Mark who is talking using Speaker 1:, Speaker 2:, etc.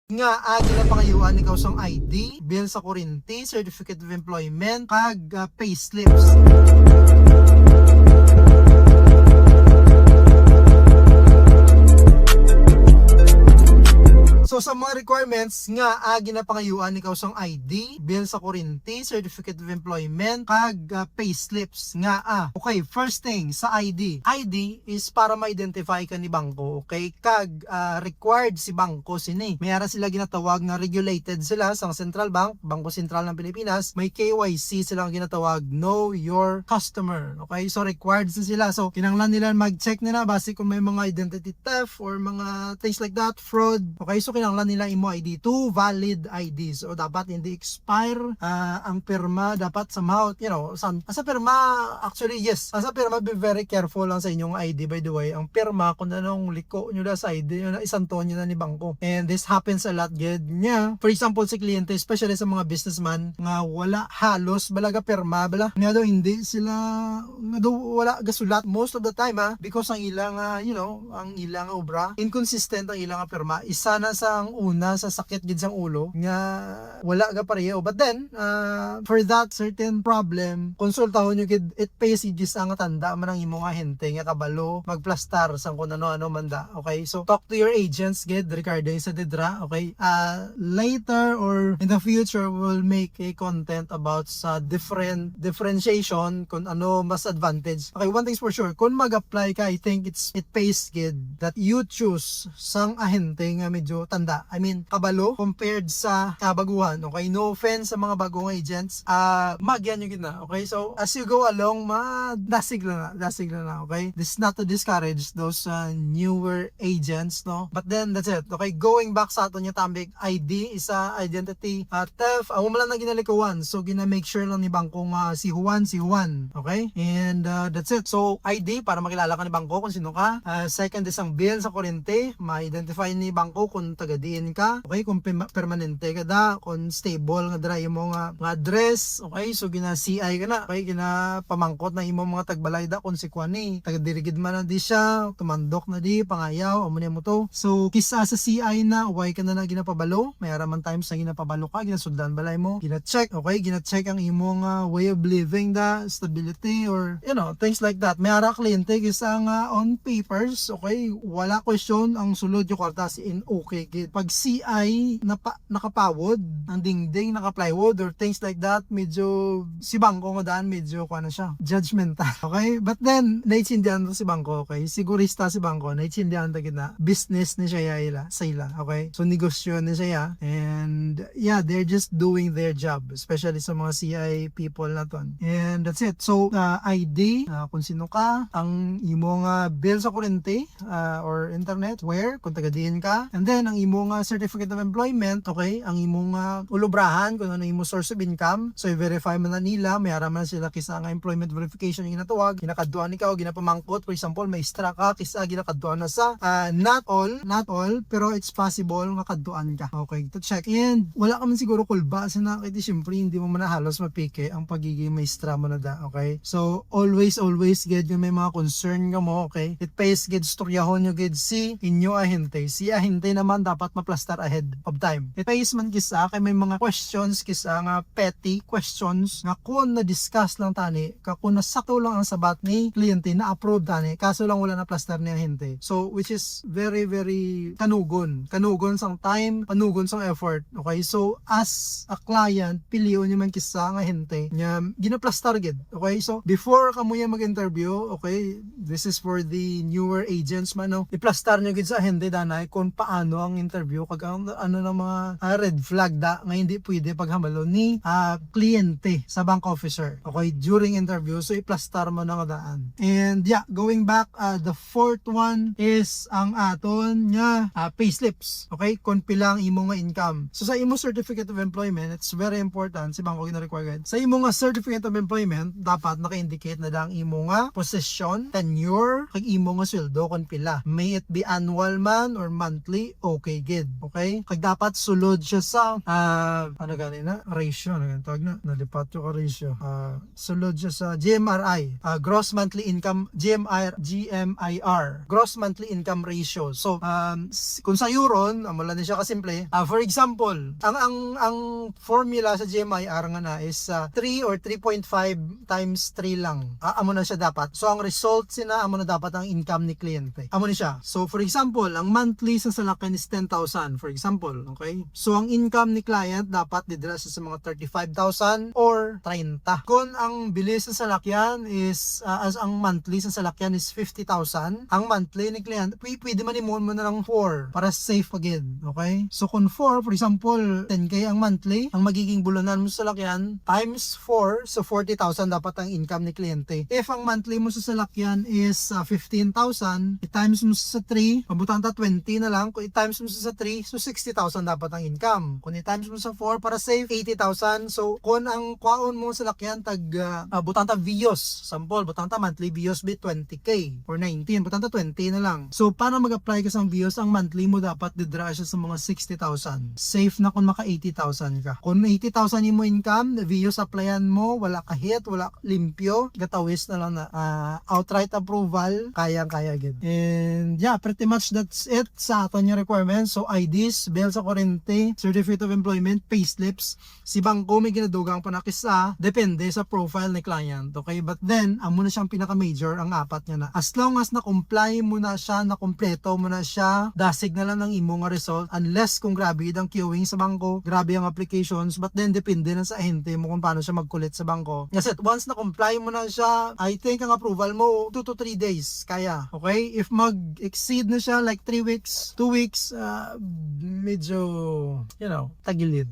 Speaker 1: Nga agi na pangayuan ikaw sang ID, bill sa kuryente, certificate of employment, kag payslips. So sa mga requirements nga agi na pangayuan ikaw sang ID, bill sa kuryente, certificate of employment, kag payslips nga Okay, first thing sa ID. ID is para ma-identify ka ni bangko, okay? Kag required si bangko sini. Mayara sila ginatawag na regulated sila sang Central Bank, Bangko Sentral ng Pilipinas. May KYC silang ginatawag, Know Your Customer. Okay? So required sila. So kinahanglan nila mag-check nila base kung may mga identity theft or mga things like that, fraud. Okay? So kinahanglan nila imo ID, 2 valid IDs. So dapat hindi expire. Ang pirma dapat somehow, sa pirma, actually yes, sa pirma be very careful lang sa inyong ID. By the way, ang pirma kung anong liko nyo na sa ID, yun, isanto nyo na ni bangko. And this happens a lot good niya. For example, si kliyente, especially sa mga businessman, nga wala halos balaga pirma, bala. Nga daw hindi sila, nga daw wala gasulat most of the time because ang ilang, ang ilang obra, inconsistent ang ilang pirma. Isa na sa ang una sa sakit gid sang ulo nga wala ga pareho. But then for that certain problem, konsultahon nyo gid, it pays gis ang tanda man ang imong ahente nga kabalo magplastar sang kung ano manda. Okay, so talk to your agents gid regarding sa didra. Okay, later or in the future we'll make a content about sa differentiation kung ano mas advantage. Okay, one thing's for sure, kung mag-apply ka, I think it pays gid that you choose sang ahente nga medyo tanda, I mean kabalo compared sa kabaguhan. Okay, no offense sa mga bagong agents, magyan nyo gina. Okay, so as you go along, dasig na. Okay, this is not to discourage those newer agents, no, but then that's it. Okay, going back sa ato niya tambik, ID isa identity theft, mo lang na ginalikuan, so gina-make sure lang ni bangko nga si Juan. Okay, and that's it. So ID para makilala ka ni bangko kung sino ka. Second is ang bill sa kuryente, ma-identify ni bangko kung taga-diin ka. Okay, kung permanente ka da, kung stable nga dra imo nga address. Okay, so gina CI ka na. Okay, gina pamangkot na imo mga tagbalay da kung si Kwani taga-dirigid man na di siya, tumandok na di pangayaw, amo mo to. So kisa sa CI na why ka na ginapabalo, may araman times na ginapabalo ka, ginasudlan balay mo, gina-check. Okay, gina-check ang imong way of living da, stability or things like that. May ara kliyente kisa nga on papers. Okay, wala question ang sulod yung kwarta in okay gid. Pag CI nakapawod, ang dingding naka-plywood or things like that, medyo si bangko nga daan medyo kuha na siya, judgmental. Okay, but then naitsindihan to si bangko. Okay, sigurista si bangko, naitsindihan ta gid na business ni siya sa ila. Okay, so negosyo ni siya, and yeah, they're just doing their job, especially sa mga CI people na ton. And that's it. So ID, kung sino ka, ang imong bill sa kuryente or internet, where kung taga-diin ka, and then ang imong certificate of employment. Okay, ang imong ulubrahan kung ano imong source of income, so i-verify man na nila, may araman sila kisa nga employment verification yung ginatawag, ginakaduan ikaw, ginapamangkot. For example, may extra ka, kisa ginakaduan na sa not all, pero it's possible nga kaduan ka. Okay, to check. And wala ka man siguro kulba sa nakit, siyempre hindi mo man halos mapike ang pagiging maestra mo na da. Okay, so always get yung may mga concern ka mo. Okay, it pays get storyahon nyo get si inyo ahente. Si ahente naman dapat maplastar ahead of time. It pays man kisa kay may mga questions kisa nga petty questions nga kung na-discuss lang tani, kung nasakto lang ang sabat ni kliyente na approve tani, kaso lang wala na plastar ni ahente. So which is very kanugon sang time, panugon sang effort. Okay, so as a client, piliyon nyo man kisa nga ahente nya ginaplastar gid. Okay, so before kamo yan mag-interview, okay, this is for the newer agents man, no, iplastar nyo gid sa ahente danay kung paano ang interview, kag ano na mga red flag da nga hindi pwede paghamalo ni kliyente sa bank officer. Okay, during interview, so iplastar mo na nga daan. And yeah, going back, the fourth one is ang aton nga payslips. Okay, kung pilang imo nga income. So sa imo certificate of employment, it's very important si bangko gina-require. Sa imo nga certificate of employment, dapat naka-indicate na dang imo nga position, tenure, kag imo nga sweldo kung pila. May it be annual man or monthly, okay gid. Okay? Kag dapat sulod siya sa ano ganina? Ratio, ano ganun tawag na? Nalipat ko ratio. Sulod siya sa GMRI, gross monthly income, GMIR, gross monthly income ratio. So, kung sa euron, wala na siya kasimple. For example, ang formula sa GMIR nga na is 3 or 3.5 times 3 lang. Amo na siya dapat. So, ang result sina, amo na dapat ang income ni kliyente. Amo ni siya. So, for example, ang monthly sa salakyan is 10,000. For example, okay? So, ang income ni client dapat didala sa mga 35,000 or 30. Kung ang bilis sa salakyan is, as ang monthly sa salakyan is 50,000, ang monthly ni client, pwede man mo na lang 4 para safe again. Okay? So, kung 4, for example, 10k ang monthly, ang magiging bulanan mo sa salakyan times 4, so 40,000 dapat ang income ni kliyente. If ang monthly mo sa salakyan is 15,000, i-times mo sa 3, pabutan ta 20 na lang. Kung i-times mo sa 3, so 60,000 dapat ang income. Kung i-times mo sa 4 para save 80,000, so kung ang kwaon mo sa lakyan tag butan ta VIOS, sample, butan ta monthly VIOS be 20k or 19, butan ta 20 na lang. So para mag-apply ka sa VIOS, ang monthly mo dapat didra siya sa mga 60,000. Safe na kung maka 80,000 ka. Kung 80,000 mo income, VIOS applyan mo, wala ka hit, wala limpyo, gatawis na lang na outright approval, kaya gid. And yeah, pretty much that's it sa aton yung requirements. So IDs, bill sa kurente, certificate of employment, payslips. Si bangko may ginadugang panakisa, depende sa profile ni client. Okay, but then amo na siyang pinaka-major, ang apat niya na. As long as na-comply mo na siya, na-kompleto mo na siya, dasig na lang ng imo nga result, unless kung grabe ang queuing sa bangko, grabe ang applications, but then depende na sa ahente mo kung paano siya magkulit sa bangko. Kasi once na-comply mo na siya, I think ang approval mo 2 to 3 days kaya. Okay, if mag-exceed na siya like 3 weeks, 2 weeks, medyo tagilid.